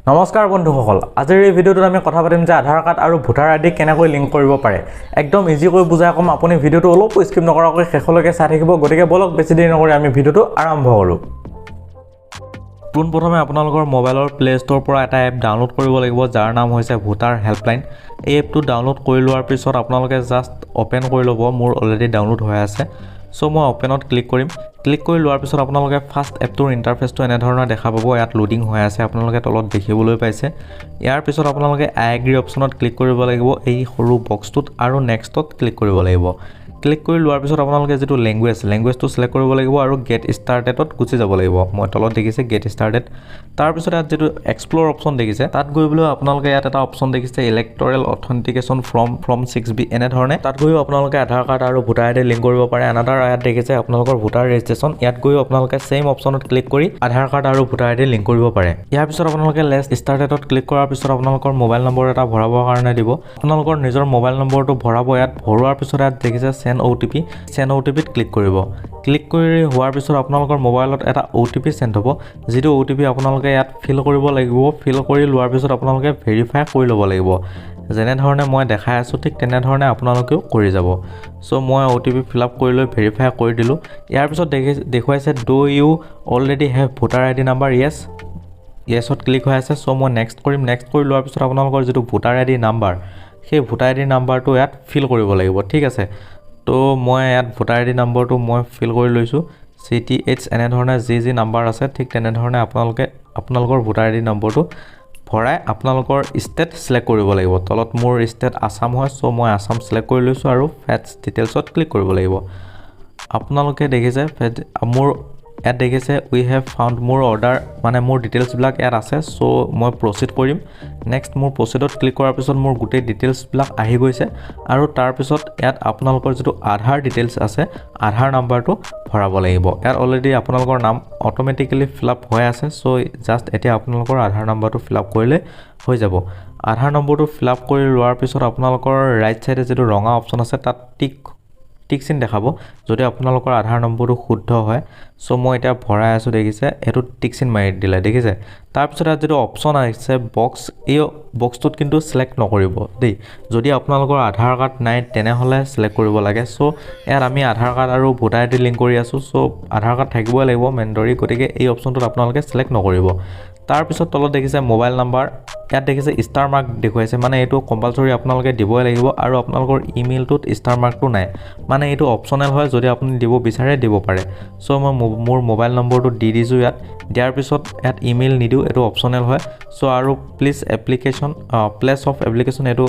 নমস্কাৰ বন্ধুসকল, আজিৰ এই ভিডিঅ'টোত আমি কথা পাতিম যে আধাৰ কাৰ্ড আৰু ভোটাৰ আইডি কেনেকৈ লিংক কৰিব পাৰে। একদম ইজিকৈ বুজাই ক'ম, আপুনি ভিডিঅ'টো অলপ স্কিপ নকৰাকৈ শেষলৈকে চাই থাকিব। গতিকে বলক বেছি দেৰি নকৰি আমি ভিডিঅ'টো আৰম্ভ কৰোঁ। পোনপ্ৰথমে আপোনালোকৰ মোবাইলৰ প্লে ষ্ট'ৰৰ পৰা এটা এপ ডাউনলোড কৰিব লাগিব, যাৰ নাম হৈছে ভোটাৰ হেল্পলাইন। এই এপটো ডাউনলোড কৰি লোৱাৰ পিছত আপোনালোকে জাষ্ট অ'পেন কৰি ল'ব। মোৰ অলৰেডি ডাউনলোড হৈ আছে, চ' মই অ'পেনত ক্লিক কৰিম। ক্লিক কৰি লোৱাৰ পিছত আপোনালোকে ফাৰ্ষ্ট এপটোৰ ইণ্টাৰফেচটো এনেধৰণৰ দেখা পাব। ইয়াত লোডিং হৈ আছে, আপোনালোকে তলত দেখিবলৈ পাইছে। ইয়াৰ পিছত আপোনালোকে আই এগ্ৰি অপশ্যনত ক্লিক কৰিব লাগিব, এই সৰু বক্সটোত, আৰু নেক্সটত ক্লিক কৰিব লাগিব। ক্লিক কৰি লোৱাৰ পিছত আপোনালোকে যিটো লেংগুৱেজটো চিলেক্ট কৰিব লাগিব আৰু গেট ষ্টাৰ্টেডত গুচি যাব লাগিব। মই তলত দেখিছে গেট ষ্টাৰ্টেড। তাৰপিছত ইয়াত যিটো এক্সপ্ল'ৰ অপশ্যন দেখিছে, তাত গৈ পেলাই আপোনালোকে ইয়াত এটা অপশ্যন দেখিছে ইলেক্টৰেল অথেণ্টিকেশ্যন ফ্ৰম 6B, এনেধৰণে তাত গৈও আপোনালোকে আধাৰ কাৰ্ড আৰু ভোটাৰ আইডি লিংক কৰিব পাৰে। আনাদাৰ ইয়াত দেখিছে আপোনালোকৰ ভোটাৰ ৰেজিষ্ট্ৰেশ্যন, ইয়াত গৈও আপোনালোকে ছেইম অপশ্যনত ক্লিক কৰি আধাৰ কাৰ্ড আৰু ভোটাৰ আইডি লিংক কৰিব পাৰে। ইয়াৰ পিছত আপোনালোকে লেষ্ট ষ্টাৰ্টেডত ক্লিক কৰাৰ পিছত আপোনালোকৰ মোবাইল নম্বৰ এটা ভৰাবৰ কাৰণে দিব। আপোনালোকৰ নিজৰ মোবাইল নম্বৰটো ভৰাব। ইয়াত ভৰোৱাৰ পিছত ইয়াত দেখিছে চেণ্ড OTPত ক্লিক কৰিব। ক্লিক কৰি হোৱাৰ পিছত আপোনালোকৰ মোবাইলত এটা OTP চেণ্ড হ'ব, যিটো OTP আপোনালোকে ইয়াত ফিল কৰিব লাগিব। ফিল কৰি লোৱাৰ পিছত আপোনালোকে ভেৰিফাই কৰি ল'ব লাগিব। যেনেধৰণে মই দেখাই আছোঁ ঠিক তেনেধৰণে আপোনালোকেও কৰি যাব। চ' মই OTP ফিল আপ কৰি লৈ ভেৰিফাই কৰি দিলোঁ। ইয়াৰ পিছত দেখুৱাইছে do you already have voter ID number, য়েছত ক্লিক হৈ আছে। চ' মই নেক্সট কৰিম। নেক্সট কৰি লোৱাৰ পিছত আপোনালোকৰ যিটো ভোটাৰ আইডি নাম্বাৰ, সেই ভোটাৰ আইডি নাম্বাৰটো ইয়াত ফিল কৰিব লাগিব, ঠিক আছে। তো মই ইয়াত ভোটাৰ আইডি নম্বৰটো মই ফিল কৰি লৈছোঁ। CTH এনেধৰণে যি নাম্বাৰ আছে ঠিক তেনেধৰণে আপোনালোকৰ ভোটাৰ আইডি নম্বৰটো ভৰাই আপোনালোকৰ ষ্টেট চিলেক্ট কৰিব লাগিব। তলত মোৰ ষ্টেট আছাম হয়, চ' মই আছাম চিলেক্ট কৰি লৈছোঁ আৰু ফেটছ ডিটেইলছত ক্লিক কৰিব লাগিব। আপোনালোকে দেখিছে মোৰ ইয়াত দেখিছে উই হেভ ফাউণ্ড মোৰ অৰ্ডাৰ, মানে মোৰ ডিটেইলছবিলাক ইয়াত আছে। চ' মই প্ৰচিড কৰিম। নেক্সট মোৰ প্ৰচিডত ক্লিক কৰাৰ পিছত মোৰ গোটেই ডিটেইলছবিলাক আহি গৈছে, আৰু তাৰপিছত ইয়াত আপোনালোকৰ যিটো আধাৰ ডিটেইলছ আছে, আধাৰ নাম্বাৰটো ভৰাব লাগিব। ইয়াত অলৰেডি আপোনালোকৰ নাম অট'মেটিকেলি ফিল আপ হৈ আছে। চ' জাষ্ট এতিয়া আপোনালোকৰ আধাৰ নাম্বাৰটো ফিল আপ কৰিলে হৈ যাব। আধাৰ নম্বৰটো ফিল আপ কৰি লোৱাৰ পিছত আপোনালোকৰ ৰাইট চাইডে যিটো ৰঙা অপশ্যন আছে, তাত টিক চিন দেখাব যদি আপোনালোকৰ আধাৰ নম্বৰটো শুদ্ধ হয়। চ' মই এতিয়া ভৰাই আছোঁ, দেখিছে এইটো টিক চিন মাৰি দিলে, দেখিছে। তাৰপিছত ইয়াত যিটো অপশ্যন আহিছে বক্স, এই বক্সটোত কিন্তু চিলেক্ট নকৰিব দেই। যদি আপোনালোকৰ আধাৰ কাৰ্ড নাই তেনেহ'লে চিলেক্ট কৰিব লাগে। চ' ইয়াত আমি আধাৰ কাৰ্ড আৰু ভোটাৰ আইডি লিংক কৰি আছোঁ, চ' আধাৰ কাৰ্ড থাকিবই লাগিব মেণ্ডৰী, গতিকে এই অপশ্যনটোত আপোনালোকে চিলেক্ট নকৰিব। তাৰপিছত তলত দেখিছে মোবাইল নাম্বাৰ, ইয়াত দেখিছে ষ্টাৰ মাৰ্ক দেখুৱাইছে, মানে এইটো কম্পালচৰি আপোনালোকে দিবই লাগিব। আৰু আপোনালোকৰ ইমেইলটোত ষ্টাৰ মাৰ্কটো নাই, মানে এইটো অপশ্যনেল হয়, যদি আপুনি দিব বিচাৰে দিব পাৰে। চ' মই মোৰ মোবাইল নম্বৰটো দি দিছোঁ ইয়াত। দিয়াৰ পিছত ইয়াত ইমেইল নিদিওঁ, এইটো অপশ্যনেল হয়। চ' আৰু প্লেচ অফ এপ্লিকেশ্যন এইটো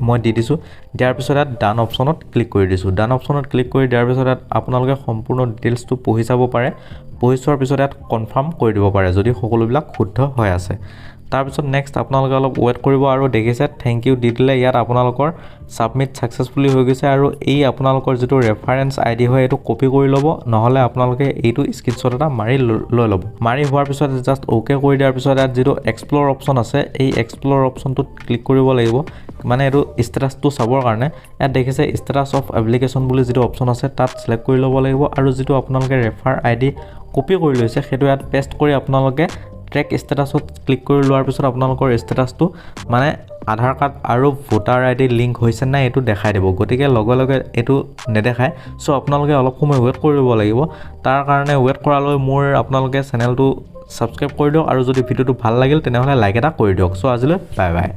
মই দি দিছোঁ। দিয়াৰ পিছত ইয়াত ডান অপশ্যনত ক্লিক কৰি দিছোঁ। ডান অপশ্যনত ক্লিক কৰি দিয়াৰ পিছত ইয়াত আপোনালোকে সম্পূৰ্ণ ডিটেইলছটো পঢ়ি চাব পাৰে। পঢ়ি চোৱাৰ পিছত ইয়াত কনফাৰ্ম কৰি দিব পাৰে যদি সকলোবিলাক শুদ্ধ হৈ আছে। তাৰপিছত নেক্সট আপোনালোকে অলপ ৱেইট কৰিব, আৰু দেখিছে থেংক ইউ দি দিলে। ইয়াত আপোনালোকৰ ছাবমিট ছাকচেছফুলি হৈ গৈছে। আৰু এই আপোনালোকৰ যিটো ৰেফাৰেঞ্চ ID হয়, এইটো কপি কৰি ল'ব, নহ'লে আপোনালোকে এইটো স্ক্ৰীনশ্বট এটা মাৰি লৈ ল'ব। মাৰি হোৱাৰ পিছত জাষ্ট অ'কে কৰি দিয়াৰ পিছত ইয়াত যিটো এক্সপ্ল'ৰ অপশ্যন আছে, এই এক্সপ্ল'ৰ অপশ্যনটোত ক্লিক কৰিব লাগিব, মানে এইটো ষ্টেটাছটো চাবৰ কাৰণে। ইয়াত দেখিছে ষ্টেটাছ অফ এপ্লিকেশ্যন বুলি যিটো অপশ্যন আছে, তাত চিলেক্ট কৰি ল'ব লাগিব। আৰু যিটো আপোনালোকে ৰেফাৰ ID কপি কৰি লৈছে, সেইটো ইয়াত পেষ্ট কৰি আপোনালোকে ট্ৰেক ষ্টেটাছত ক্লিক কৰি লোৱাৰ পিছত আপোনালোকৰ ষ্টেটাছটো, মানে আধাৰ কাৰ্ড আৰু ভোটাৰ আইডি লিংক হৈছে নাই এইটো দেখাই দিব। গতিকে লগে লগে এইটো নেদেখায়। চ' আপোনালোকে অলপ সময় ৱেইট কৰিব লাগিব। তাৰ কাৰণে ৱেইট কৰালৈ আপোনালোকে চেনেলটো ছাবস্ক্ৰাইব কৰি দিয়ক, আৰু যদি ভিডিঅ'টো ভাল লাগিল তেনেহ'লে লাইক এটা কৰি দিয়ক। চ' আজিলৈ বাই বাই।